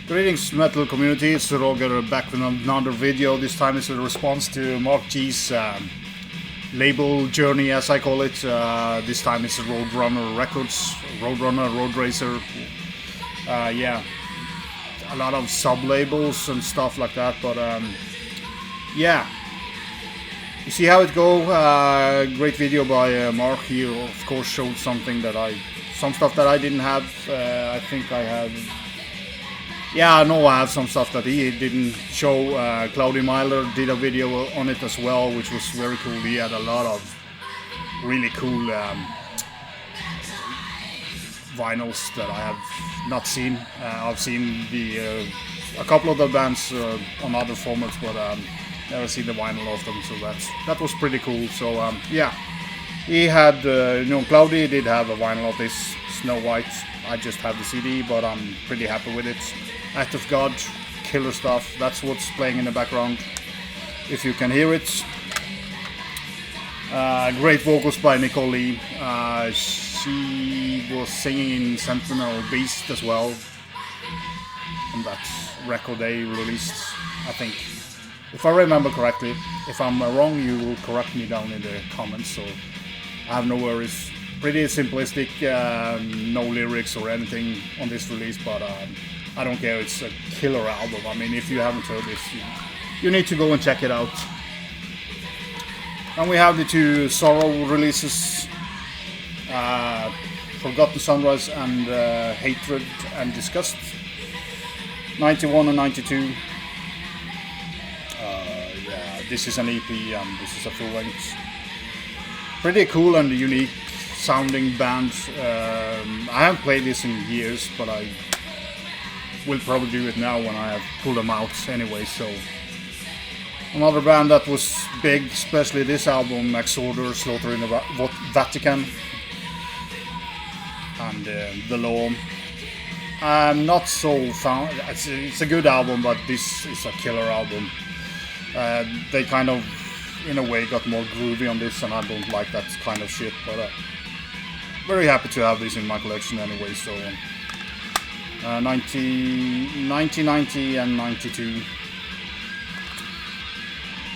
Greetings metal community, it's Roger back with another video. This time it's a response to Marc G's label journey, as I call it. This time it's Roadrunner Records, Roadrunner, Road Racer. Yeah, a lot of sub-labels and stuff like that, but yeah. You see how it go. Great video by Marc. He of course showed something that some stuff that I didn't have. I think I have. Yeah, I know I have some stuff that he didn't show. Cloudy Myler did a video on it as well, which was very cool. He had a lot of really cool vinyls that I have not seen. I've seen a couple of the bands on other formats, but never seen the vinyl of them. So that was pretty cool. So yeah, he had Cloudy did have a vinyl of this Snow White. I just have the CD, but I'm pretty happy with it. Act of God, killer stuff. That's what's playing in the background, if you can hear it. Great vocals by Nicole Lee. She was singing in Sentinel Beast as well on that record they released, I think, if I remember correctly. If I'm wrong, you will correct me down in the comments, so I have no worries. Pretty simplistic, no lyrics or anything on this release, but I don't care, it's a killer album. I mean, if you haven't heard this, you need to go and check it out. And we have the two Sorrow releases, Forgotten Sunrise and Hatred and Disgust, 91 and 92. Yeah, this is an EP and this is a full length. Pretty cool and unique sounding band. I haven't played this in years, but I will probably do it now when I have pulled them out anyway. So another band that was big, especially this album, Exorder, Slaughter in the Vatican, and The Law. I'm not so fan. It's a good album, but this is a killer album. They kind of, in a way, got more groovy on this, and I don't like that kind of shit, but very happy to have this in my collection anyway. So 1990 and 92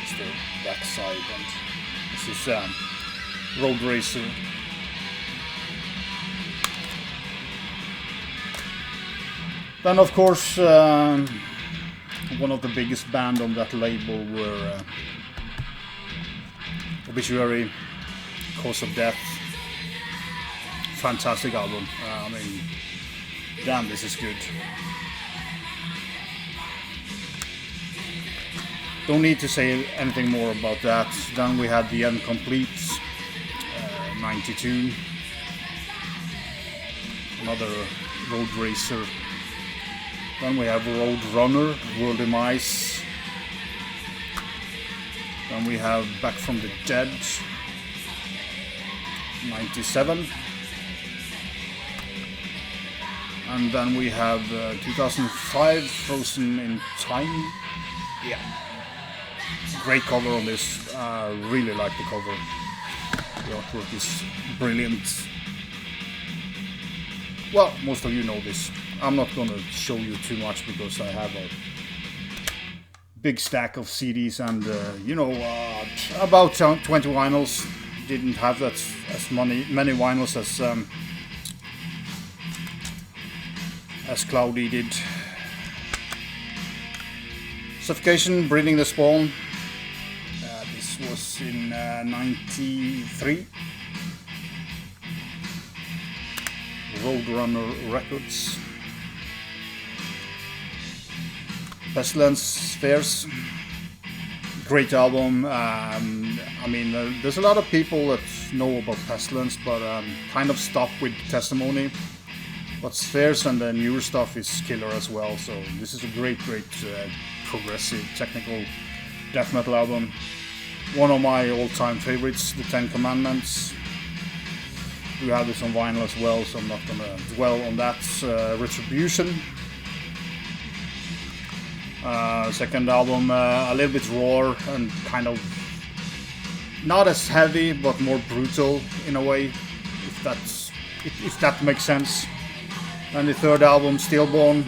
is the back side, and this is Road Racer. Then of course one of the biggest band on that label were Obituary, Cause of Death. Fantastic album. I mean, damn, this is good. Don't need to say anything more about that. Then we had The Incomplete, 92. Another Road Racer. Then we have Roadrunner, World Demise. Then we have Back from the Dead, 97. And then we have 2005, Frozen in Time. Yeah, great cover on this. Really like the cover. The artwork is brilliant. Well, most of you know this. I'm not gonna show you too much because I have a big stack of CDs and about 20 vinyls. Didn't have that as many vinyls as Cloudy did. Suffocation, Breeding the Spawn. This was in 93. Roadrunner Records. Pestilence Spheres. Great album. I mean, there's a lot of people that know about Pestilence, but kind of stopped with Testimony. But Spheres and the newer stuff is killer as well. So this is a great progressive technical death metal album. One of my all-time favorites, The Ten Commandments. We have this on vinyl as well, so I'm not gonna dwell on that. Retribution. Second album, a little bit raw and kind of not as heavy, but more brutal in a way, if that makes sense. And the third album, Stillborn,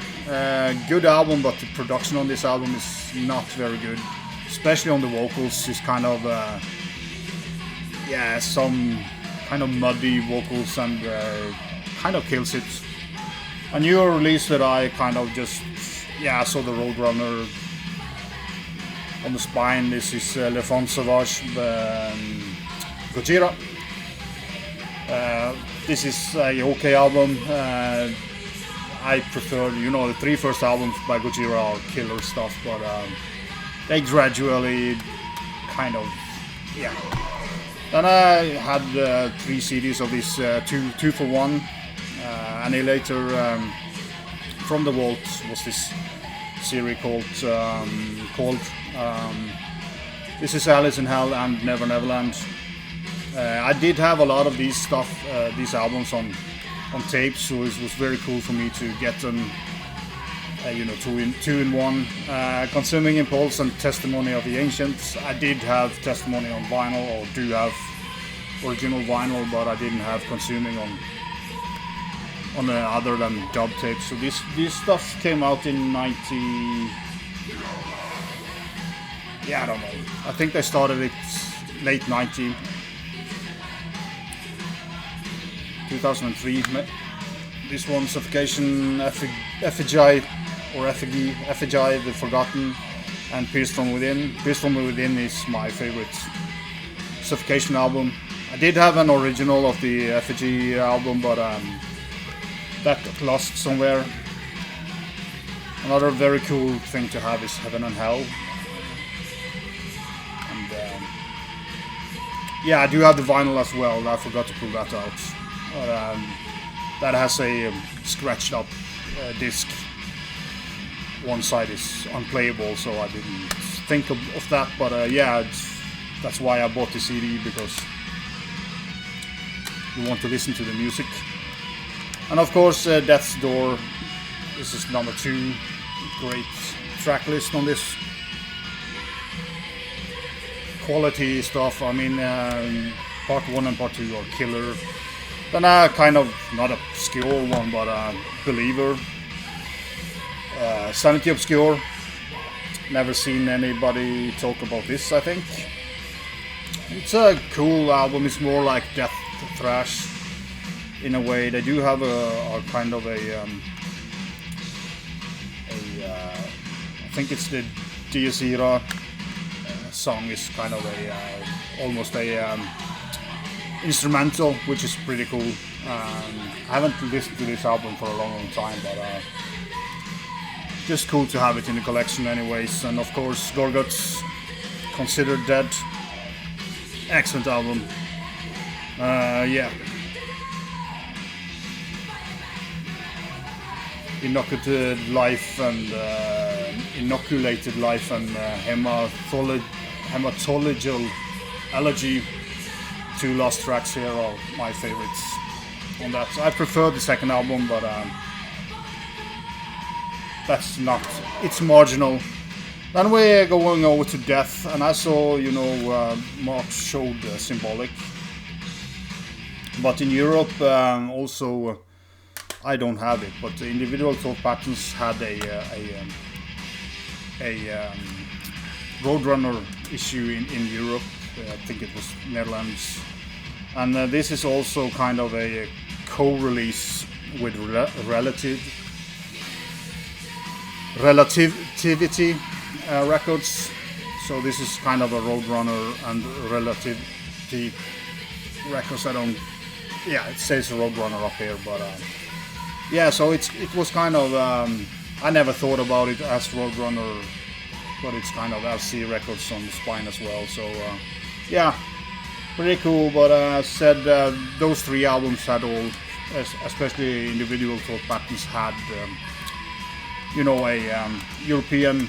Good album, but the production on this album is not very good, especially on the vocals. It's kind of some kind of muddy vocals, and kind of kills it. A newer release that I kind of just saw the Roadrunner on the spine. This is Le Fond Sauvage Gojira. This is a okay album. I prefer, the three first albums by Gojira are killer stuff, but they gradually kind of, Then I had 3 CDs of this two for one. Annihilator from the Vault was this series called This is Alice in Hell and Never Neverland. I did have a lot of these albums on tape, so it was very cool for me to get them, two in one. Consuming Impulse and Testimony of the Ancients. I did have Testimony on vinyl, or do have original vinyl, but I didn't have Consuming on other than dub tape. So this stuff came out in 90. I don't know. I think they started it late 90. 2003. This one, Suffocation, Effigy, The Forgotten, and Pierced from Within. Pierced from Within is my favorite Suffocation album. I did have an original of the Effigy album, but that got lost somewhere. Another very cool thing to have is Heaven and Hell. And I do have the vinyl as well. I forgot to pull that out. That has a scratched up disc. One side is unplayable, so I didn't think of that. But that's why I bought the CD, because you want to listen to the music. And of course, Death's Door. This is number 2. Great track list on this. Quality stuff. I mean, part 1 and part 2 are killer. Then kind of not obscure one, but Believer. Sanity Obscure. Never seen anybody talk about this, I think. It's a cool album. It's more like death thrash in a way. They do have a kind of I think it's the Dies Ira song is kind of almost a instrumental, which is pretty cool. I haven't listened to this album for a long time, but just cool to have it in the collection anyways. And of course, Gorguts, Considered Dead. Excellent album. Inoculated Life and Hematological Allergy. 2 last tracks here are my favorites on that. I prefer the second album, but it's marginal. Then we're going over to Death, and I saw, Marc showed Symbolic. But in Europe, also, I don't have it, but the Individual Thought Patterns had a Roadrunner issue in Europe. I think it was Netherlands. And this is also kind of a co-release with Relativity Records. So this is kind of a Roadrunner and Relativity Records. It says Roadrunner up here, but so it was kind of I never thought about it as Roadrunner, but it's kind of LC Records on the spine as well. So pretty cool. But as said, those 3 albums had all, especially Individual Thought Patterns, had a European.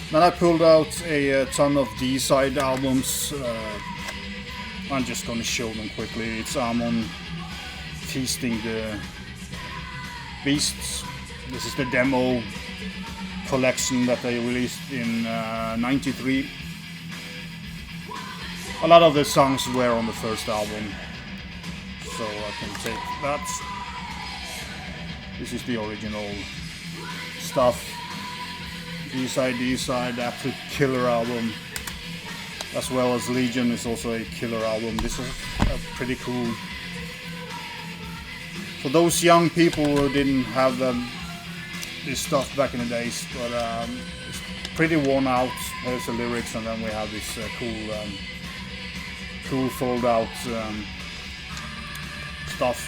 Then I pulled out a ton of D-side albums. I'm just gonna show them quickly. It's Amon Feasting the Beasts. This is the demo collection that they released in 93. A lot of the songs were on the first album, so I can take that. This is the original stuff. D-side, absolute killer album. As well as Legion is also a killer album. This is a pretty cool. For those young people who didn't have this stuff back in the days, but it's pretty worn out. There's the lyrics, and then we have this cool fold out stuff.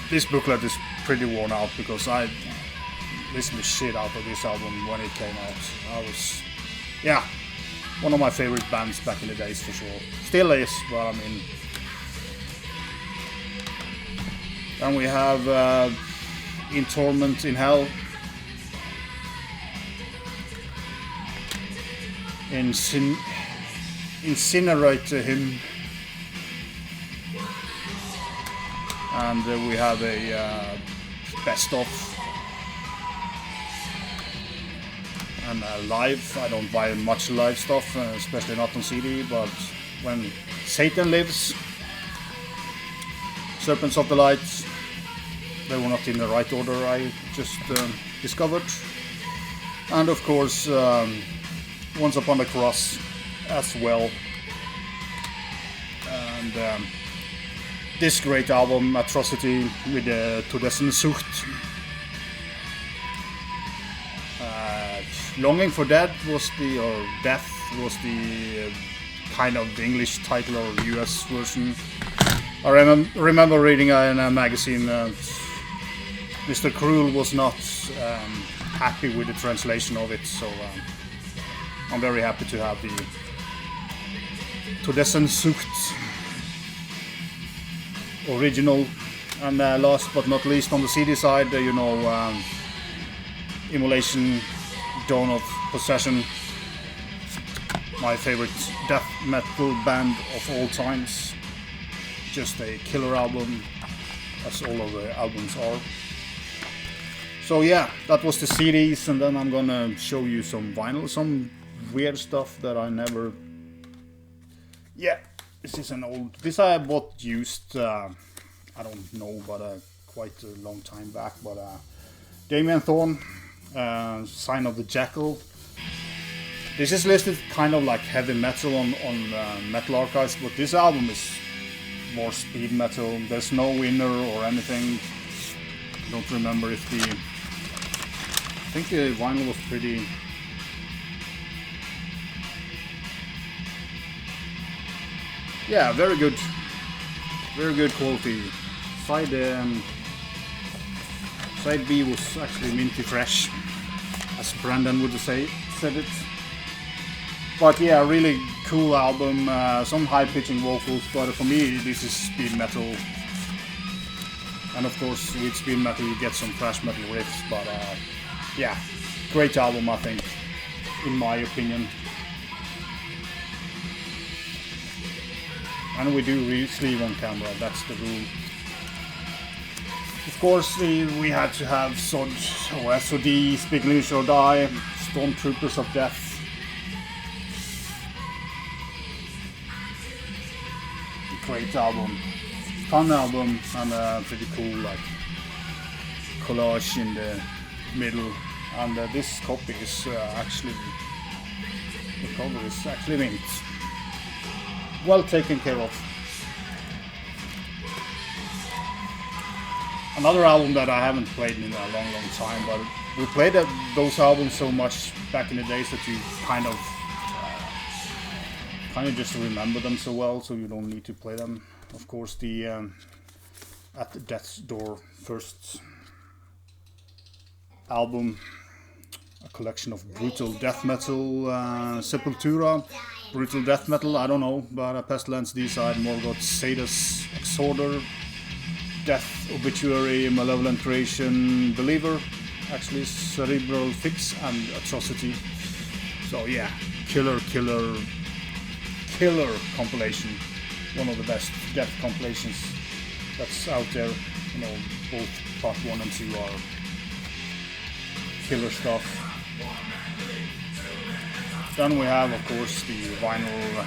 This booklet is pretty worn out because I listened the shit out of this album when it came out. I was, yeah, one of my favorite bands back in the days for sure. Still is, but I mean. Then we have In Torment in Hell. Incinerate Him. And we have a best of. And live. I don't buy much live stuff, especially not on CD, but when Satan Lives, Serpents of the Light, they were not in the right order, I just discovered. And of course, Once Upon the Cross as well. And this great album, Atrocity, with Todessensucht. Longing for Death was the kind of English title or US version. I remember reading in a magazine that Mr. Cruel was not happy with the translation of it, so I'm very happy to have the Todessensucht original. And last but not least, on the CD side, Immolation, Dawn of Possession, my favorite death metal band of all times. Just a killer album, as all of the albums are. So yeah, that was the CDs, and then I'm gonna show you some vinyl, some weird stuff that I never. Yeah, this is an old. This I bought used. I don't know, but quite a long time back. But Damien Thorn, Sign of the Jackal. This is listed kind of like heavy metal on Metal Archives, but this album is more speed metal. There's no winner or anything. I don't remember if I think the vinyl was pretty. Yeah, very good quality. Side B was actually minty fresh, as Brandon would said it. But yeah, really cool album. Some high-pitching vocals, but for me this is speed metal. And of course, with speed metal you get some thrash metal riffs. But yeah, great album, I think, in my opinion. And we do sleeve on camera, that's the rule. Of course, we had to have SOD or SOD, Speak English or Die, Stormtroopers of Death. Great album, fun album, and pretty cool, like collage in the middle. And this copy is actually, the cover is actually mint. Well taken care of. Another album that I haven't played in a long time, but we played those albums so much back in the days that you kind of just remember them so well, so you don't need to play them. Of course, the At Death's Door first album, a collection of brutal death metal, Sepultura, brutal death metal, I don't know, but Pestilence, D-side, Morgoth, Sadus, Exorder, Death, Obituary, Malevolent Creation, Believer, actually Cerebral Fix, and Atrocity. So yeah, killer compilation. One of the best death compilations that's out there. Both part 1 and 2 are killer stuff. Then we have, of course, the vinyl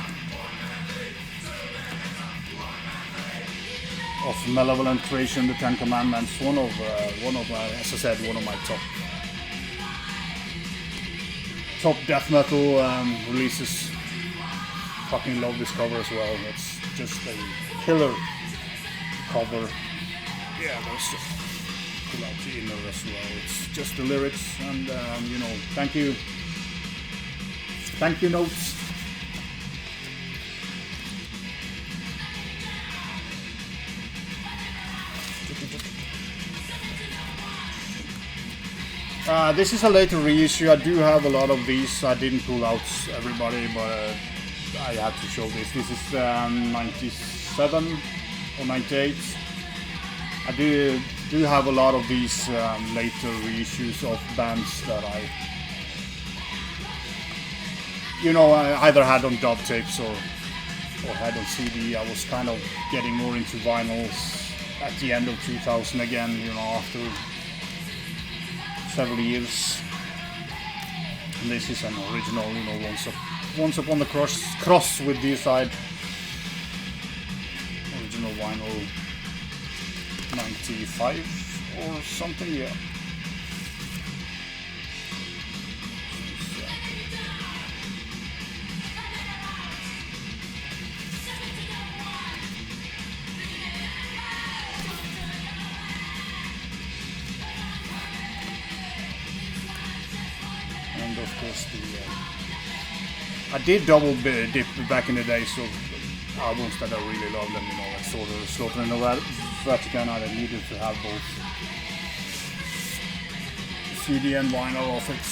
of Malevolent Creation, the Ten Commandments. One of as I said, one of my top death metal releases. Fucking love this cover as well. It's just a killer cover. Yeah, that's just pull out the inner as well. It's just the lyrics and you know, thank you notes. This is a later reissue. I do have a lot of these. I didn't pull out everybody, but I had to show this. This is 97 or 98. I do have a lot of these later reissues of bands that I either had on dub tapes or had on CD. I was kind of getting more into vinyls at the end of 2000 again, you know, after several years. And this is an original, you know, Once Upon the Cross with D-side. Original vinyl 95 or something, yeah. And of course I did double dip back in the days of albums that I really loved, and you know, like sort of Slaughter in the Vatican. I needed to have both CD and vinyl of it.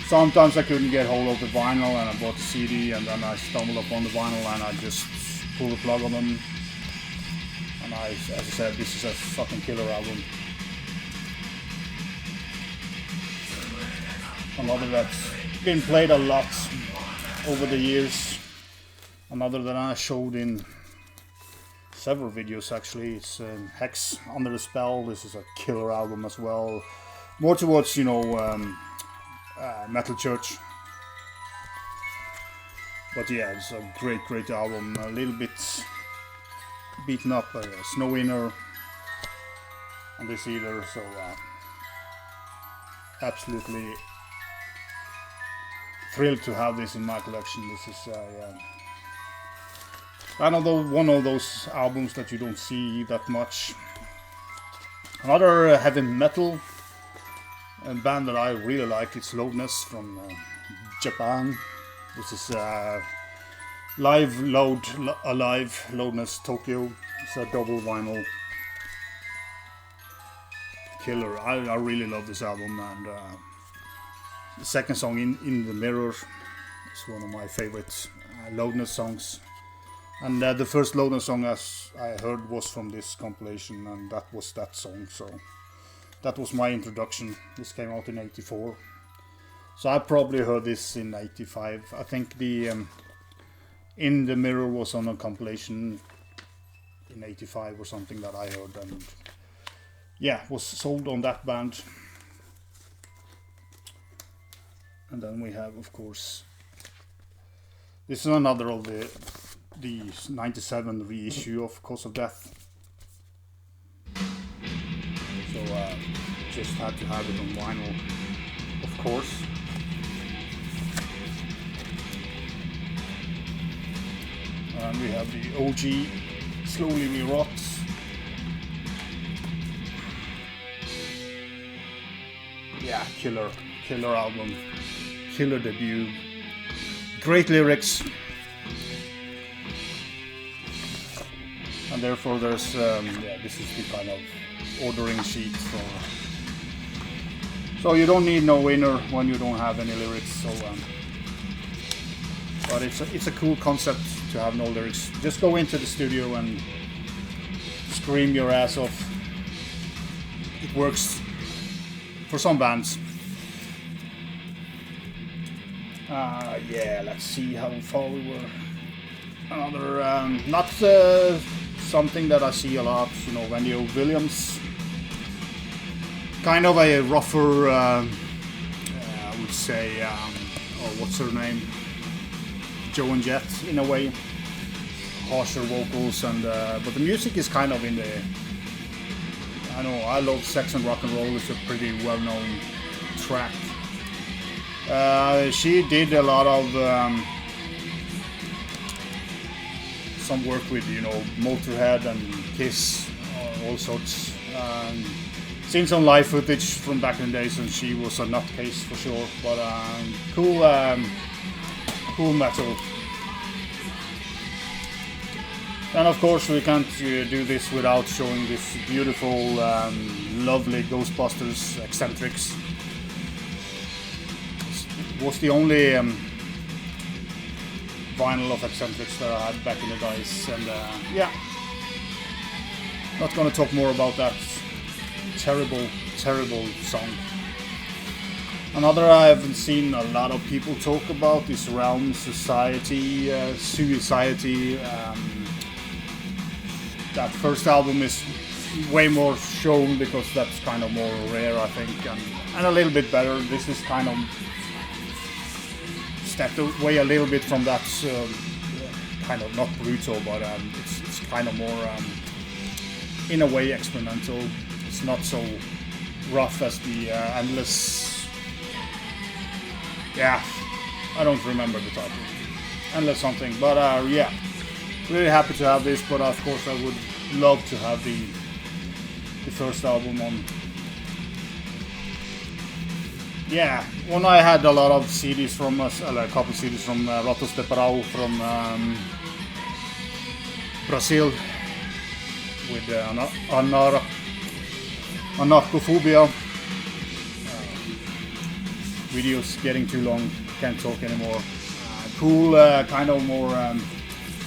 Sometimes I couldn't get hold of the vinyl and I bought the CD, and then I stumbled upon the vinyl and I just pulled the plug on them. And as I said, this is a fucking killer album. Another that's been played a lot over the years. Another that I showed in several videos actually. It's Hex, Under the Spell. This is a killer album as well. More towards, you know, Metal Church. But yeah, it's a great album. A little bit beaten up. Snow Inner on this either. So absolutely thrilled to have this in my collection. This is one of those albums that you don't see that much. Another heavy metal band that I really like, it's Loudness from Japan. This is Alive Loudness Tokyo. It's a double vinyl killer. I really love this album, and the second song, In the Mirror, is one of my favorite Loudness songs. And the first Loudness song as I heard was from this compilation, and that was that song. So that was my introduction. This came out in '84. So I probably heard this in '85. I think the In the Mirror was on a compilation in '85 or something that I heard, and yeah, was sold on that band. And then we have, of course, this is another of the 97 reissue of Cause of Death. So just had to have it on vinyl, of course. And we have the OG Slowly We Rot. Yeah, killer album, killer debut, great lyrics, and therefore there's this is the kind of ordering sheet so you don't need no winner when you don't have any lyrics. So but it's a cool concept to have no lyrics. Just go into the studio and scream your ass off. It works for some bands. Yeah, let's see how far we were. Another, not something that I see a lot, you know, Wendy O. Williams. Kind of a rougher, I would say, oh, what's her name? Joan Jett, in a way. harsher vocals, and but the music is kind of in the. I know I love Sex and Rock and Roll. It's a pretty well-known track. She did a lot of some work with, you know, Motorhead and Kiss, all sorts. Seen some live footage from back in the days, and she was a nutcase for sure. But cool metal. And of course, we can't do this without showing this beautiful, lovely Ghostbusters Eccentrics. It was the only vinyl of Eccentrics that I had back in the days, and yeah, not gonna talk more about that terrible song. Another I haven't seen a lot of people talk about is Realm Society, Suiciety. That first album is way more shown because that's kind of more rare, I think, and a little bit better. This is kind of stepped away a little bit from that kind of, not brutal, but it's kind of more in a way experimental. It's not so rough as the Endless. Yeah, I don't remember the title. Endless something, but yeah, really happy to have this. But of course, I would love to have the first album on. Yeah, when I had a lot of CDs from us, a couple CDs from Ratos de Parau from Brazil with Anarchophobia. Videos getting too long, can't talk anymore. Cool, kind of more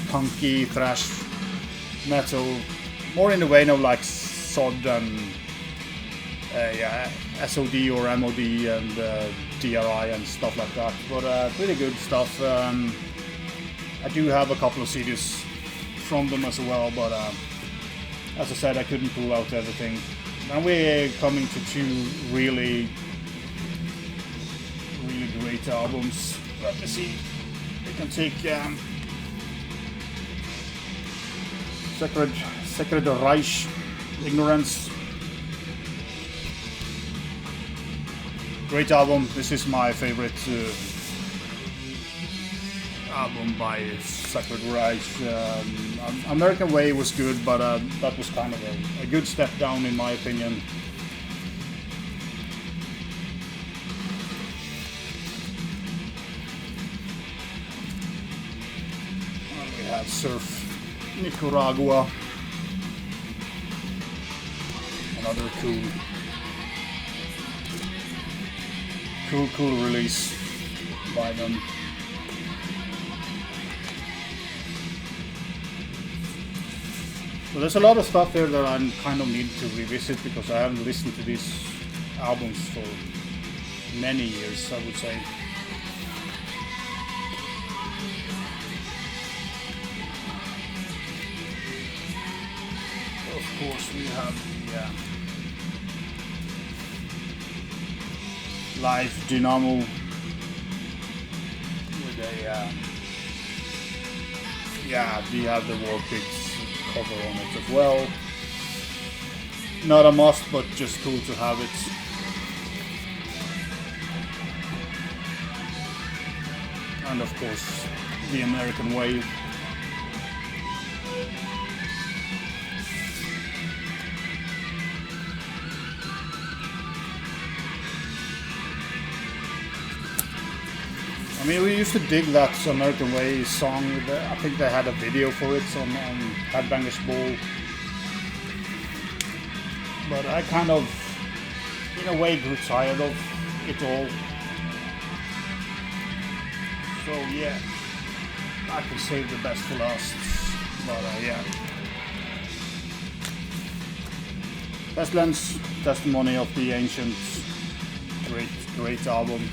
punky thrash metal, more in the vein of like Sod and yeah, SOD or MOD and DRI and stuff like that. But pretty good stuff. I do have a couple of CDs from them as well, but as I said, I couldn't pull out everything. And we're coming to two really great albums. Let me see. We can take Sacred Reich, Ignorance. Great album. This is my favorite album by Sacred Reich. American Way was good, but that was kind of a good step down in my opinion. And we have Surf Nicaragua. Another cool release by them. So there's a lot of stuff here that I kind of need to revisit because I haven't listened to these albums for many years, I would say. Of course, we have the Live Dynamo with a yeah, we have the War Pigs cover on it as well. Not a must, but just cool to have it. And of course, the American Way. I mean, we used to dig that American Way song. I think they had a video for it on Headbangers Ball. But I kind of, in a way, grew tired of it all. So yeah, I can save the best for last. But yeah. Pestilence, Testimony of the Ancients. Great album.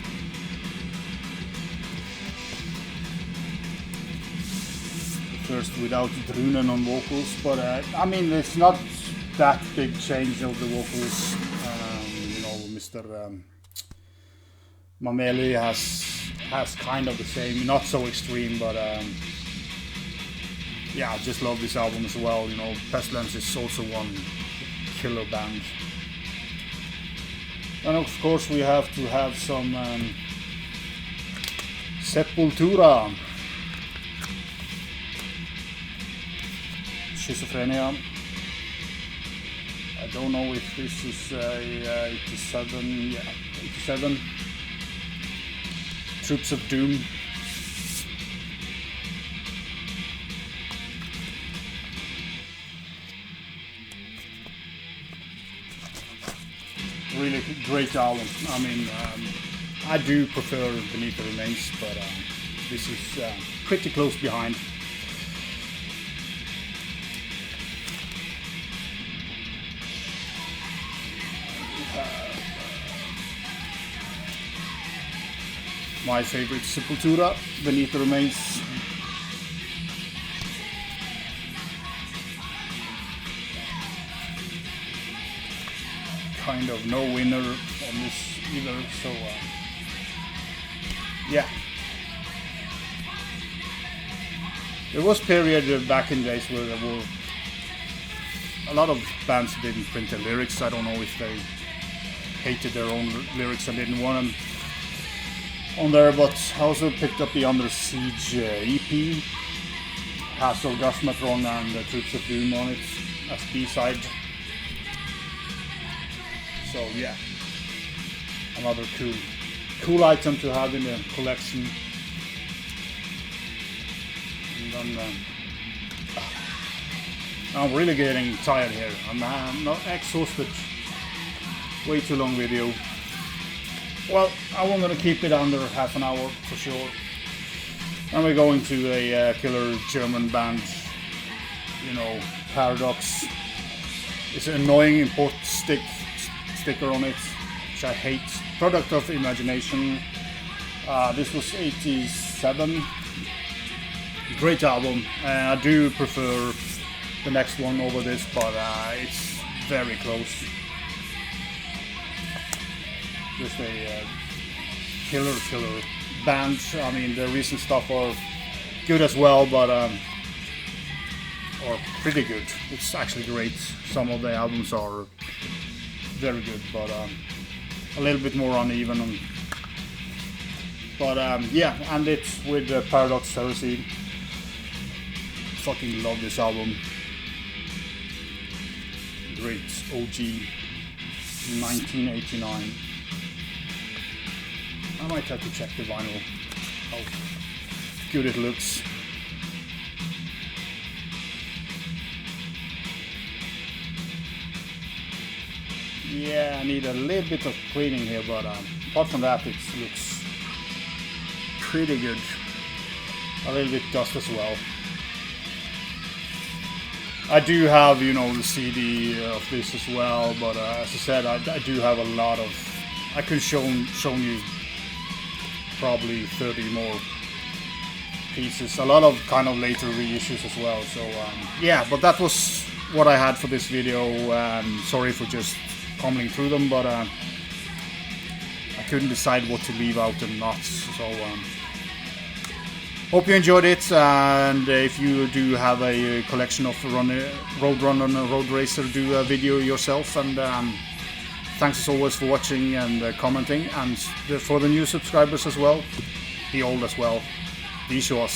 First without Drunen on vocals, but I mean it's not that big change of the vocals. You know, Mr. Mameli has kind of the same, not so extreme, but yeah, I just love this album as well. You know, Pestilence is also one killer band. And of course we have to have some Sepultura, Schizophrenia. I don't know if this is 87, yeah, 87. Troops of Doom. Really great album. I mean, I do prefer Beneath the Remains, but this is pretty close behind. My favorite, Sepultura, Beneath the Remains. Kind of no winner on this either, so yeah. There was period back in days where there were a lot of bands that didn't print their lyrics. I don't know if they hated their own lyrics and didn't want them on there, but I also picked up the Under Siege EP, has Orgasmatron and the Troops of Doom on it as B-side. So yeah, another cool item to have in the collection. And then, I'm really getting tired here. I'm not exhausted. Way too long video. Well, I'm gonna keep it under half an hour for sure. And we're going to a killer German band, you know, Paradox. It's an annoying import sticker on it, which I hate. Product of Imagination. This was 87. Great album. I do prefer the next one over this, but it's very close. Just a killer band. I mean, the recent stuff are good as well, but or pretty good. It's actually great. Some of the albums are very good, but a little bit more uneven. But yeah, and it's with Paradox Heresy. Fucking love this album. Great OG 1989. I might have to check the vinyl, how good it looks. Yeah, I need a little bit of cleaning here, but apart from that, it looks pretty good. A little bit dust as well. I do have, you know, the CD of this as well, but as I said, I do have a lot of. I could show you probably 30 more pieces. A lot of kind of later reissues as well. So yeah, but that was what I had for this video. Sorry for just coming through them, but I couldn't decide what to leave out and not. So hope you enjoyed it, and if you do have a collection of Roadrunner and Road Racer, do a video yourself. And thanks as always for watching and commenting, and for the new subscribers as well, the old as well, be sure.